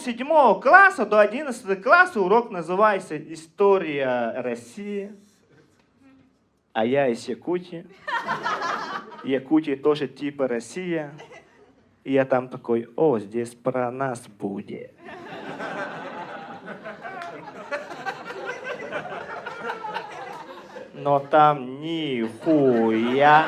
7 класса до 11 класса урок называется «История России». А я из Якутии. Якутия тоже типа Россия. И я там такой: о, здесь про нас будет. Но там нихуя.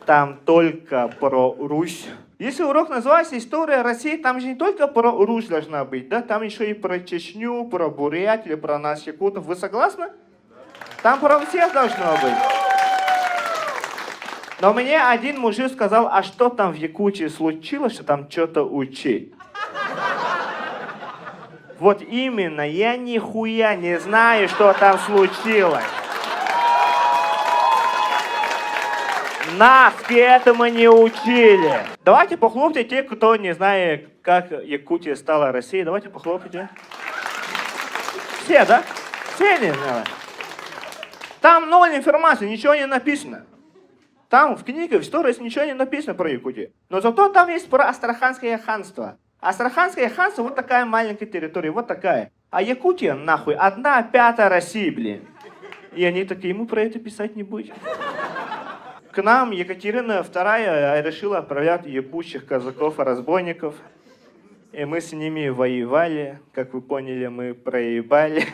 Там только про Русь. Если урок называется «История России», там же не только про Русь должна быть, да? Там еще и про Чечню, про Бурятию, про нас, якутов. Вы согласны? Там про всех должно быть. Но мне один мужик сказал: а что там в Якутии случилось, что там что-то учить? Вот именно, я нихуя не знаю, что там случилось. Нас к этому не учили. Давайте похлопайте те, кто не знает, как Якутия стала Россией. Давайте похлопайте. Все, да? Все не знают. Там ноль информации, ничего не написано. Там в книге, в истории ничего не написано про Якутию. Но зато там есть про Астраханское ханство. Астраханское ханство вот такая маленькая территория, вот такая. А Якутия, нахуй, 1/5 России, блин. И они такие: мы про это писать не будем. К нам Екатерина II решила отправлять ебучих казаков и разбойников. И мы с ними воевали. Как вы поняли, мы проебали.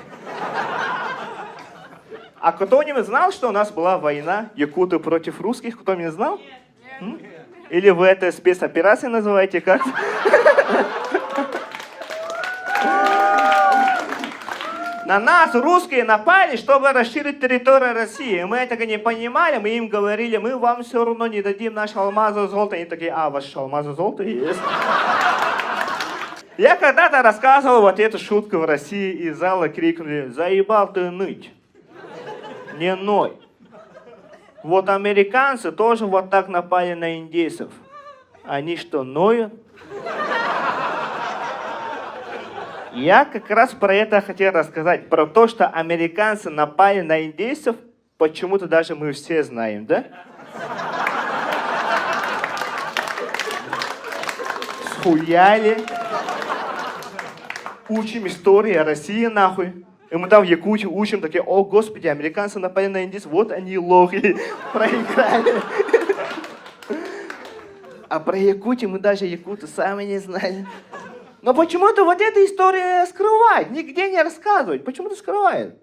А кто-нибудь знал, что у нас была война якуты против русских? Кто-нибудь знал? Нет. Или вы это спецоперацией называете как? На нас русские напали, чтобы расширить территорию России. Мы этого не понимали, мы им говорили: мы вам все равно не дадим наши алмазы, золото. Они такие: а, ваши алмазы, золото есть? Я когда-то рассказывал вот эту шутку в России, и из зала крикнули: заебал ты ныть. Не ной. Вот американцы тоже вот так напали на индейцев. Они что, ноют? Я как раз про это хотел рассказать. Про то, что американцы напали на индейцев, почему-то даже мы все знаем, да? Схуяли. Учим историю России, нахуй. И мы там в Якутии учим, такие: о, господи, американцы напали на индейцев, вот они лохи, проиграли. А про Якутию мы даже якуты сами не знали. Но почему-то вот эта история скрывает, нигде не рассказывает. Почему-то скрывает.